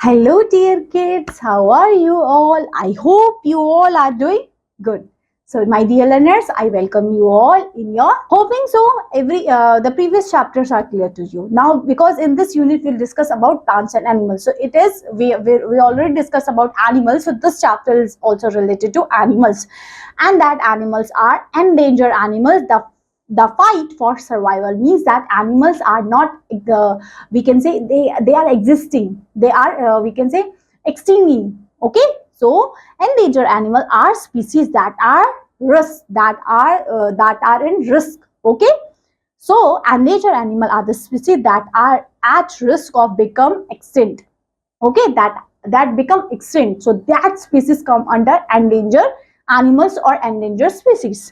Hello, dear kids. How are you all? I hope you all are doing good. So, my dear learners, I welcome you all in your hoping so. The previous chapters are clear to you now because in this unit we'll discuss about plants and animals. So, it is we already discussed about animals. So, this chapter is also related to animals, and that animals are endangered animals. The fight for survival means that animals are not we can say they are existing, they are we can say extincting. Okay, so endangered animal are species that are in risk. Okay, so endangered animal are the species that are at risk of become extinct. Okay, that become extinct, so that species come under endangered animals or endangered species.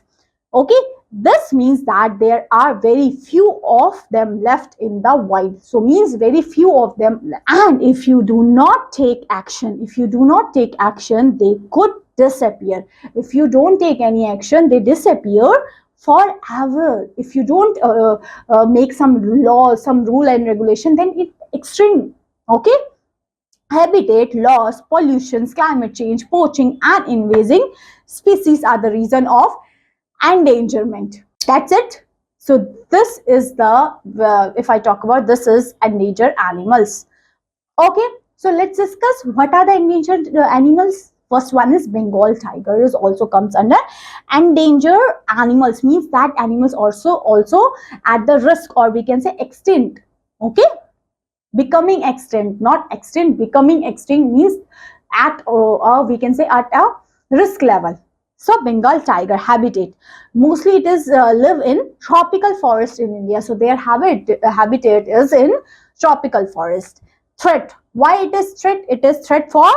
Okay, this means that there are very few of them left in the wild, so means very few of them, and if you do not take action, they could disappear. If you don't take any action, they disappear forever. If you don't make some law, some rule and regulation, then it extreme. Okay, habitat loss, pollutions, climate change, poaching and invading species are the reason of endangerment. That's it. So this is if I talk about, this is endangered animals. Okay, so let's discuss what are the endangered animals. First one is Bengal tiger, is also comes under endangered animals, means that animals also at the risk, or we can say extinct. Okay, becoming extinct, not extinct, becoming extinct means at we can say at a risk level. So Bengal tiger habitat, mostly it is live in tropical forest in India. So their habitat is in tropical forest. Threat, why it is threat? It is threat for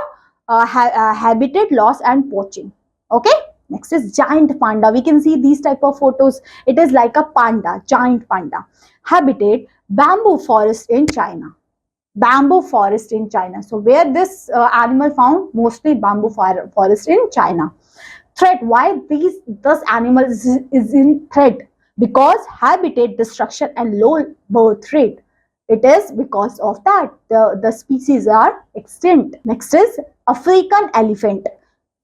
habitat loss and poaching. Okay, next is giant panda. We can see these type of photos. It is like a panda, giant panda. Habitat, bamboo forest in China. So where this animal found? Mostly bamboo forest in China. Threat, why this animal is in threat? Because habitat destruction and low birth rate. It is because of that the species are extinct. Next is African elephant.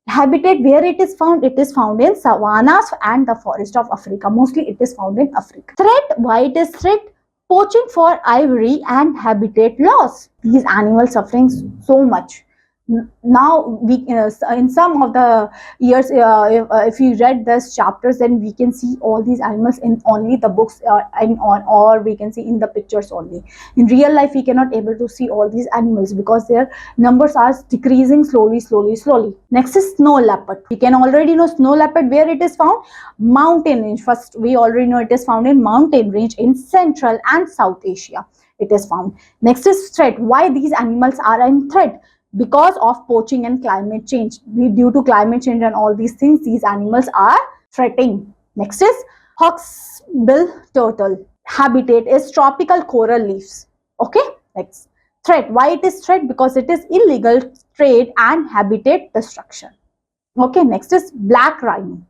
Habitat, where it is found? It is found in savannas and the forest of Africa. Mostly it is found in Africa. Threat, why it is threat? Poaching for ivory and habitat loss. These animals suffering so much. Now we in some of the years, if you read these chapters, then we can see all these animals in only the books, or we can see in the pictures only. In real life we cannot able to see all these animals because their numbers are decreasing slowly. Next is snow leopard. We can already know snow leopard, where it is found? Mountain range. First, we already know it is found in mountain range in Central and South Asia. It is found. Next is threat. Why these animals are in threat? Because of poaching and climate change. Due to climate change and all these things, these animals are threatening. Next is hawksbill turtle. Habitat is tropical coral reefs. Okay, next. Threat, why it is threat? Because it is illegal trade and habitat destruction. Okay, next is black rhino.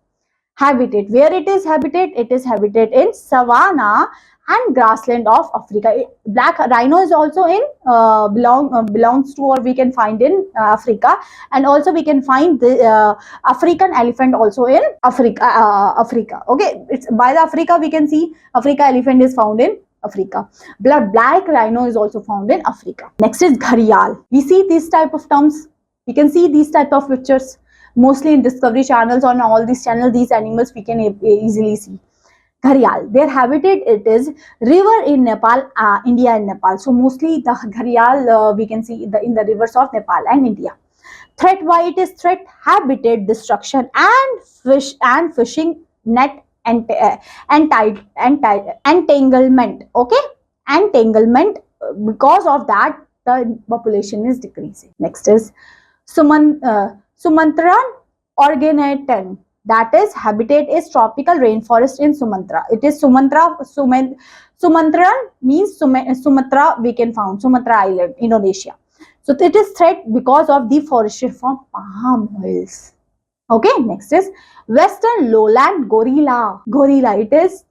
Habitat, where it is habitat? It is habitat in savanna and grassland of Africa. Black rhino is also in belongs to, or we can find in Africa, and also we can find the African elephant also in Africa. Okay, it's by the Africa we can see Africa elephant is found in Africa. Black rhino is also found in Africa. Next is gharial. We see these type of terms. We can see these type of pictures mostly in Discovery channels. On all these channels, these animals we can easily see. Gharial, their habitat, it is river in Nepal, India and Nepal. So mostly the gharial we can see in the rivers of Nepal and India. Threat, why it is threat? Habitat destruction and fishing net entanglement. Okay, entanglement. Because of that, the population is decreasing. Next is Sumatran orangatan. That is, habitat is tropical rainforest in Sumatra. It is Sumatran means Sumatra, we can found Sumatra Island, Indonesia. So it is threat because of deforestation from palm oils. Okay, next is western lowland gorilla. It is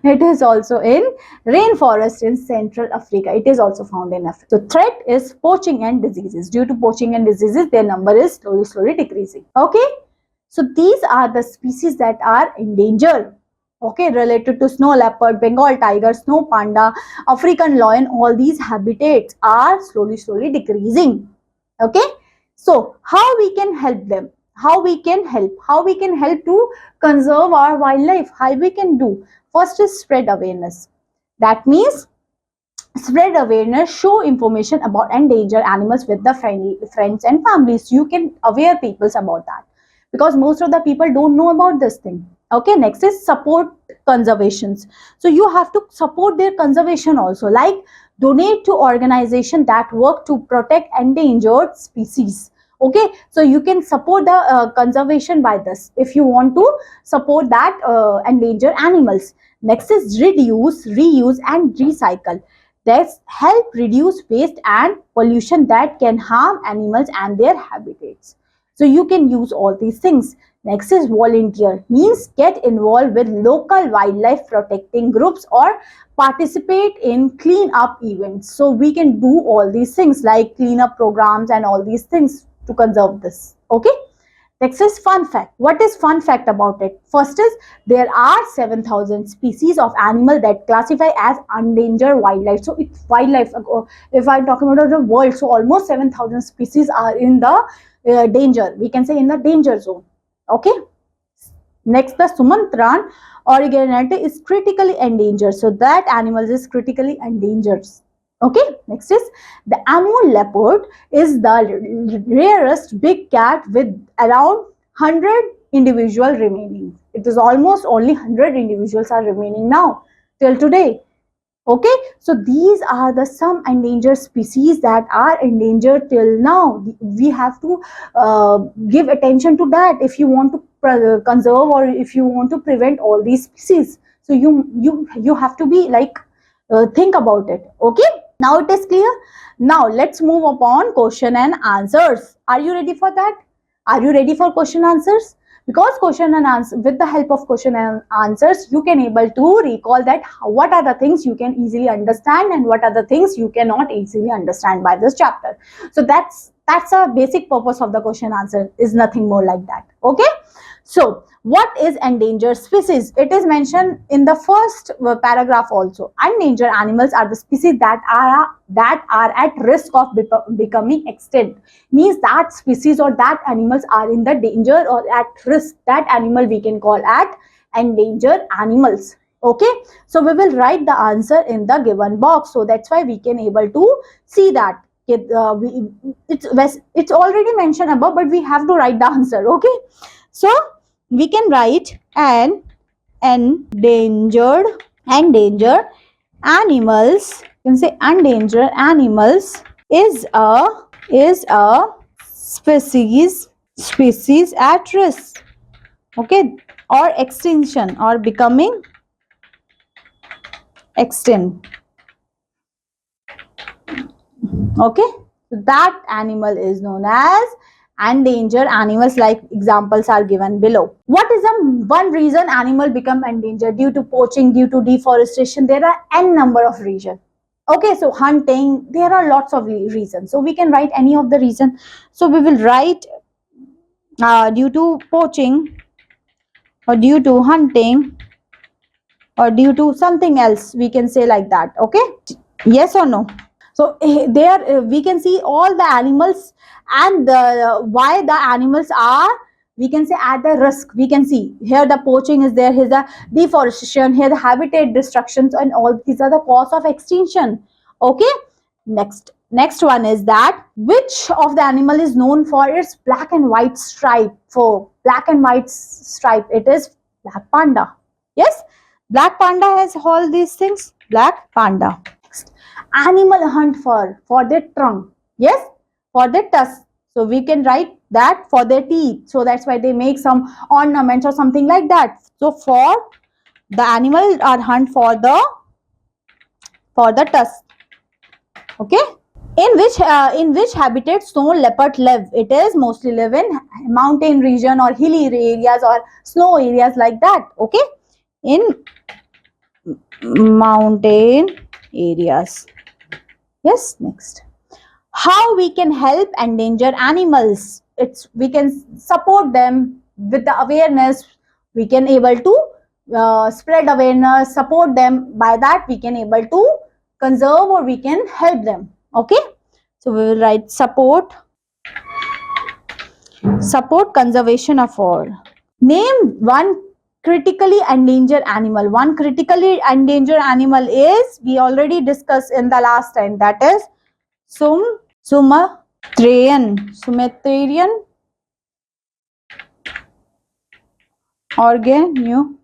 It is also in rainforest in Central Africa. It is also found in Africa. So threat is poaching and diseases. Due to poaching and diseases, their number is slowly decreasing. Okay. So these are the species that are endangered. Okay, related to snow leopard, Bengal tiger, snow panda, African lion, all these habitats are slowly decreasing. Okay, so how we can help them? How we can help to conserve our wildlife? How we can do? First is spread awareness. That means spread awareness, show information about endangered animals with the friends and families. You can aware people about that, because most of the people don't know about this thing. Okay, next is support conservations. So you have to support their conservation also, like donate to organizations that work to protect endangered species. Okay, so you can support the conservation by this if you want to support that endangered animals. Next is reduce, reuse and recycle. That's help reduce waste and pollution that can harm animals and their habitats. So you can use all these things. Next is volunteer, means get involved with local wildlife protecting groups or participate in clean up events. So we can do all these things like clean up programs and all these things to conserve this. Okay. Next is fun fact. What is fun fact about it? First is there are 7,000 species of animal that classify as endangered wildlife. So it's wildlife. If I'm talking about the world, so almost 7,000 species are in the danger. We can say in the danger zone. Okay. Next, the Sumatran originator is critically endangered. So that animal is critically endangered. Okay, next is the Amur leopard is the rarest big cat with around 100 individuals remaining. It is almost only 100 individuals are remaining now till today. Okay, so these are the some endangered species that are endangered till now. We have to give attention to that if you want to conserve or if you want to prevent all these species. So you have to be like think about it. Okay. Now it is clear. Now let's move upon question and answers. Are you ready for that? Are you ready for question answers? Because question and answer, with the help of question and answers, you can able to recall that what are the things you can easily understand and what are the things you cannot easily understand by this chapter. So that's a basic purpose of the question answer, is nothing more like that. Okay. So what is endangered species? It is mentioned in the first paragraph also. Endangered animals are the species that are at risk of becoming extinct. Means that species or that animals are in the danger or at risk. That animal we can call at endangered animals. Okay. So we will write the answer in the given box. So that's why we can able to see that. It's already mentioned above, but we have to write the answer. Okay. So we can write an endangered animals. You can say endangered animals is a species at risk. Okay, or extinction or becoming extinct. Okay, so that animal is known as endangered animals, like examples are given below. What is the one reason animal become endangered? Due to poaching, due to deforestation. There are n number of reasons. Okay, so hunting, there are lots of reasons. So we can write any of the reason. So we will write due to poaching or due to hunting or due to something else. We can say like that. Okay, yes or no? So there we can see all the animals and why the animals are, we can say, at the risk. We can see here the poaching is there, here's the deforestation, here the habitat destructions, and all these are the cause of extinction. Okay, next one is that which of the animal is known for its black and white stripe? For black and white stripe, it is black panda. Yes, black panda has all these things. Black panda. Animal hunt for their trunk. Yes, for their tusk. So we can write that for their teeth. So that's why they make some ornaments or something like that. So for the animal are hunt for the tusk. Okay. In which habitat snow leopard live? It is mostly live in mountain region or hilly areas or snow areas like that. Okay. In mountain areas. Yes, next. How we can help endangered animals? We can support them with the awareness. We can able to spread awareness, support them. By that we can able to conserve or we can help them. Okay, so we will write support conservation of all. Name one critically endangered animal. One critically endangered animal is, we already discussed in the last time, that is Sumatran orangoutan.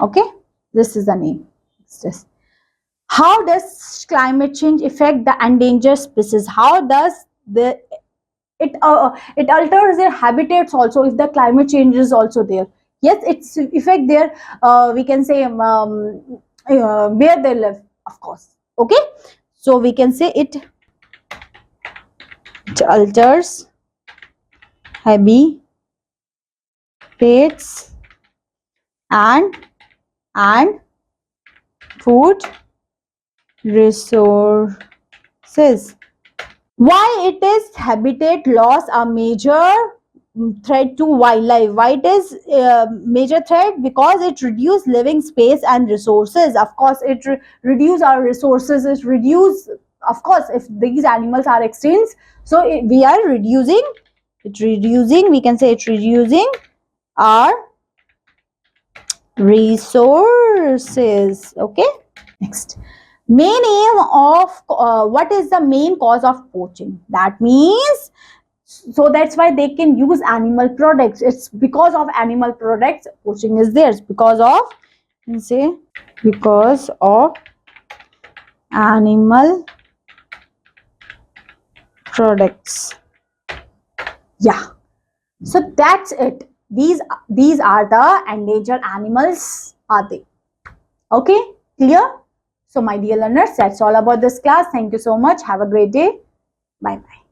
Okay, this is the name. How does climate change affect the endangered species? How does it alters their habitats also if the climate change is also there? Yes, it's affect their we can say where they live, of course. Okay, so we can say it alters habitats and food resources. Why it is habitat loss a major threat to wildlife? Why it is major threat? Because it reduce living space and resources. Of course, it reduce our resources. It reduce, of course, if these animals are extinct, so we are reducing. We can say it's reducing our resources. Okay. Next, main aim of what is the main cause of poaching? That means, so that's why they can use animal products. It's because of animal products poaching is there. It's because of, you can say, because of animal products. Yeah. So that's it. These are the endangered animals. Are they? Okay, clear? So my dear learners, that's all about this class. Thank you so much. Have a great day. Bye bye.